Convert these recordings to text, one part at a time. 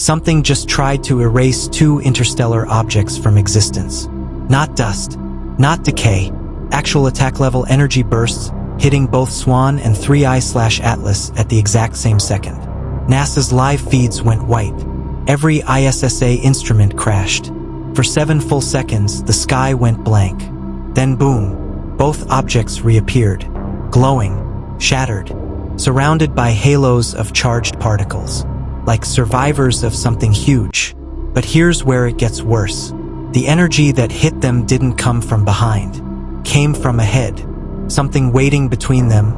Something just tried to erase two interstellar objects from existence. Not dust, not decay, actual attack-level energy bursts hitting both Swan and 3I/Atlas at the exact same second. NASA's live feeds went white. Every ISSA instrument crashed. For 7 full seconds, the sky went blank. Then boom, both objects reappeared, glowing, shattered, surrounded by halos of charged particles, like survivors of something huge. But here's where it gets worse. The energy that hit them didn't come from behind, came from ahead, something waiting between them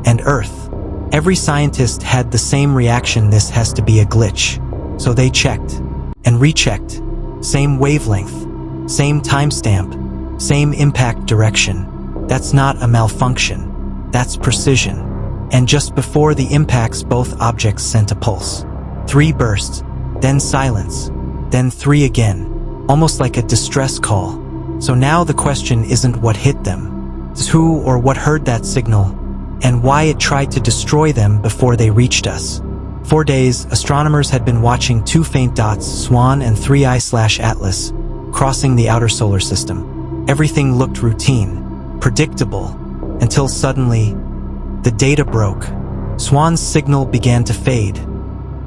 and Earth. Every scientist had the same reaction: this has to be a glitch. So they checked and rechecked. Same wavelength, same timestamp, same impact direction. That's not a malfunction, that's precision. And just before the impacts, both objects sent a pulse. 3 bursts, then silence, then 3 again, almost like a distress call. So now the question isn't what hit them, it's who or what heard that signal, and why it tried to destroy them before they reached us. 4 days, astronomers had been watching 2 faint dots, Swan and 3I/Atlas, crossing the outer solar system. Everything looked routine, predictable, until suddenly, the data broke. Swan's signal began to fade,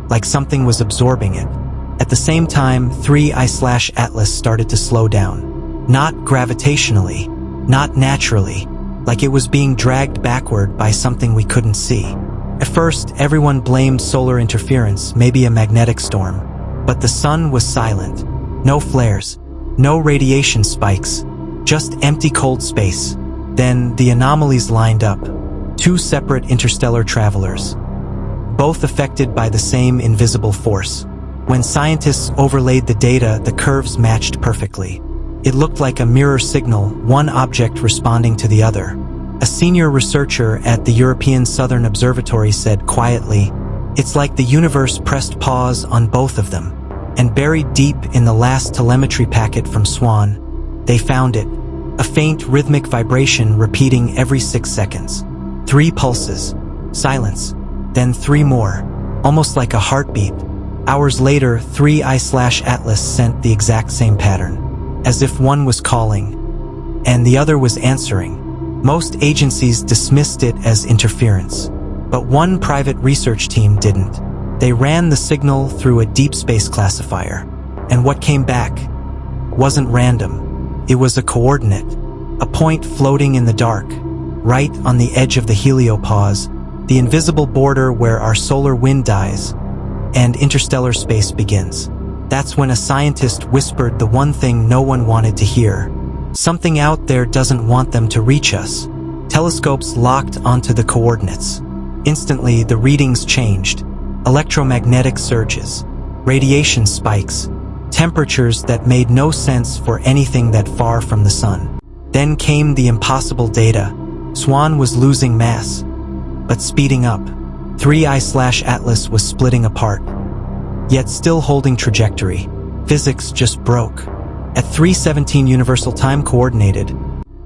like something was absorbing it. At the same time, 3I/Atlas started to slow down. Not gravitationally, not naturally, like it was being dragged backward by something we couldn't see. At first, everyone blamed solar interference, maybe a magnetic storm. But the sun was silent. No flares, no radiation spikes, just empty cold space. Then the anomalies lined up. 2 separate interstellar travelers, both affected by the same invisible force. When scientists overlaid the data, the curves matched perfectly. It looked like a mirror signal, one object responding to the other. A senior researcher at the European Southern Observatory said quietly, "It's like the universe pressed pause on both of them." And buried deep in the last telemetry packet from Swan, they found it, a faint rhythmic vibration repeating every 6 seconds. 3 pulses, silence, then 3 more, almost like a heartbeat. Hours later, 3I/Atlas sent the exact same pattern, as if one was calling, and the other was answering. Most agencies dismissed it as interference, but one private research team didn't. They ran the signal through a deep space classifier, and what came back wasn't random. It was a coordinate, a point floating in the dark, right on the edge of the heliopause, the invisible border where our solar wind dies and interstellar space begins. That's when a scientist whispered the one thing no one wanted to hear. Something out there doesn't want them to reach us. Telescopes locked onto the coordinates. Instantly, the readings changed. Electromagnetic surges, radiation spikes, temperatures that made no sense for anything that far from the sun. Then came the impossible data. Swan was losing mass, but speeding up. 3I/Atlas was splitting apart, yet still holding trajectory. Physics just broke. At 3:17 Universal Time Coordinated,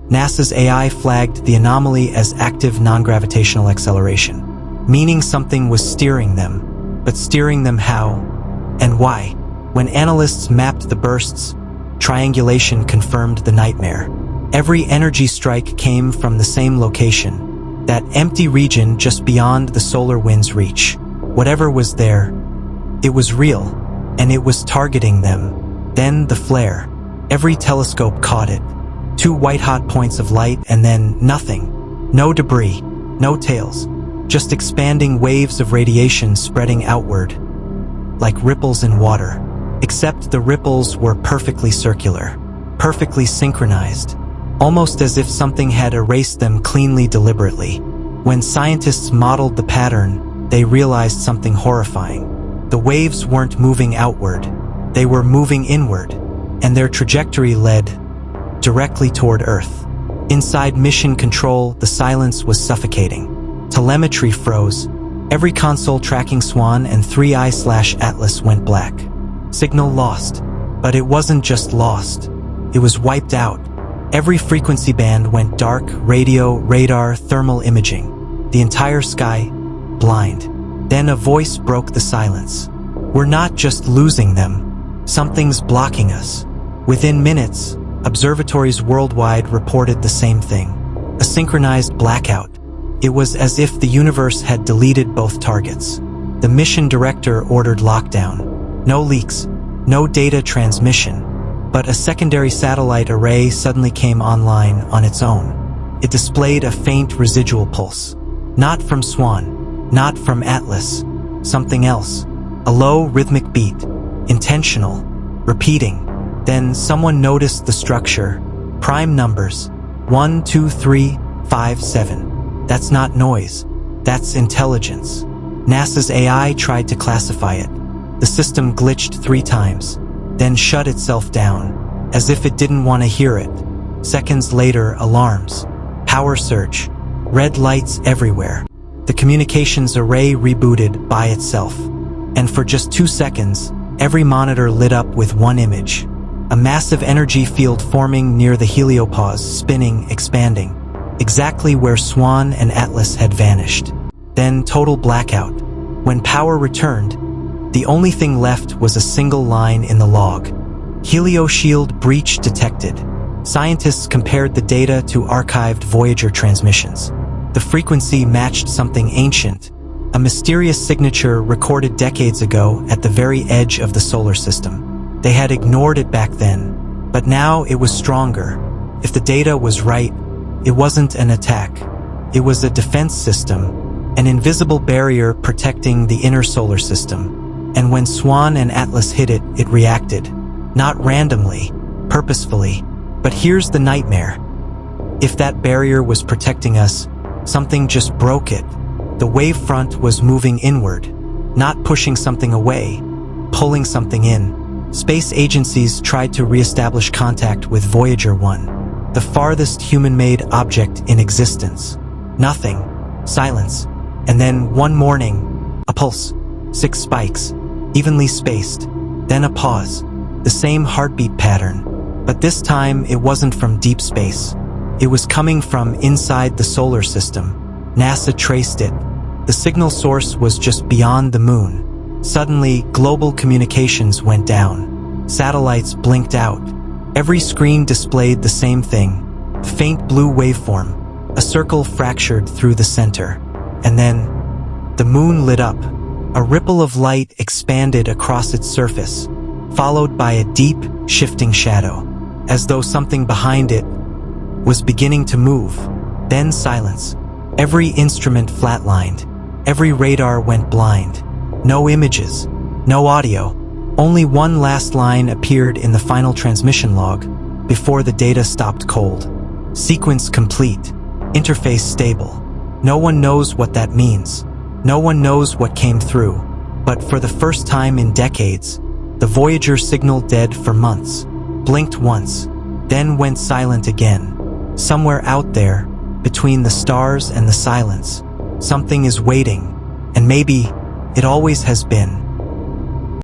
NASA's AI flagged the anomaly as active non-gravitational acceleration, meaning something was steering them. But steering them how and why? When analysts mapped the bursts, triangulation confirmed the nightmare. Every energy strike came from the same location, that empty region just beyond the solar wind's reach. Whatever was there, it was real, and it was targeting them. Then the flare. Every telescope caught it. 2 white-hot points of light, and then nothing. No debris, no tails, just expanding waves of radiation spreading outward, like ripples in water. Except the ripples were perfectly circular, perfectly synchronized, almost as if something had erased them cleanly deliberately. When scientists modeled the pattern, they realized something horrifying. The waves weren't moving outward, they were moving inward, and their trajectory led directly toward Earth. Inside mission control, the silence was suffocating. Telemetry froze. Every console tracking Swan and 3I/Atlas went black. Signal lost. But it wasn't just lost. It was wiped out. Every frequency band went dark: radio, radar, thermal imaging. The entire sky, blind. Then a voice broke the silence. We're not just losing them. Something's blocking us. Within minutes, observatories worldwide reported the same thing. A synchronized blackout. It was as if the universe had deleted both targets. The mission director ordered lockdown. No leaks, no data transmission. But a secondary satellite array suddenly came online on its own. It displayed a faint residual pulse. Not from Swan, not from Atlas. Something else. A low rhythmic beat. Intentional. Repeating. Then someone noticed the structure. Prime numbers. 1, 2, 3, 5, 7. That's not noise. That's intelligence. NASA's AI tried to classify it. The system glitched 3 times, then shut itself down, as if it didn't want to hear it. Seconds later, alarms. Power surge. Red lights everywhere. The communications array rebooted by itself. And for just 2 seconds, every monitor lit up with one image. A massive energy field forming near the heliopause, spinning, expanding. Exactly where Swan and Atlas had vanished. Then total blackout. When power returned, the only thing left was a single line in the log. Helioshield breach detected. Scientists compared the data to archived Voyager transmissions. The frequency matched something ancient, a mysterious signature recorded decades ago at the very edge of the solar system. They had ignored it back then, but now it was stronger. If the data was right, it wasn't an attack. It was a defense system, an invisible barrier protecting the inner solar system. And when Swan and Atlas hit it, it reacted. Not randomly, purposefully. But here's the nightmare. If that barrier was protecting us, something just broke it. The wavefront was moving inward, not pushing something away, pulling something in. Space agencies tried to reestablish contact with Voyager 1, the farthest human-made object in existence. Nothing. Silence. And then one morning, a pulse. 6 spikes, evenly spaced. Then a pause. The same heartbeat pattern. But this time, it wasn't from deep space. It was coming from inside the solar system. NASA traced it. The signal source was just beyond the moon. Suddenly, global communications went down. Satellites blinked out. Every screen displayed the same thing. Faint blue waveform. A circle fractured through the center. And then, the moon lit up. A ripple of light expanded across its surface, followed by a deep, shifting shadow, as though something behind it was beginning to move. Then silence. Every instrument flatlined. Every radar went blind. No images. No audio. Only one last line appeared in the final transmission log before the data stopped cold. Sequence complete. Interface stable. No one knows what that means. No one knows what came through. But for the first time in decades, the Voyager signal dead for months. Blinked once, then went silent again. Somewhere out there, between the stars and the silence, something is waiting, and maybe it always has been.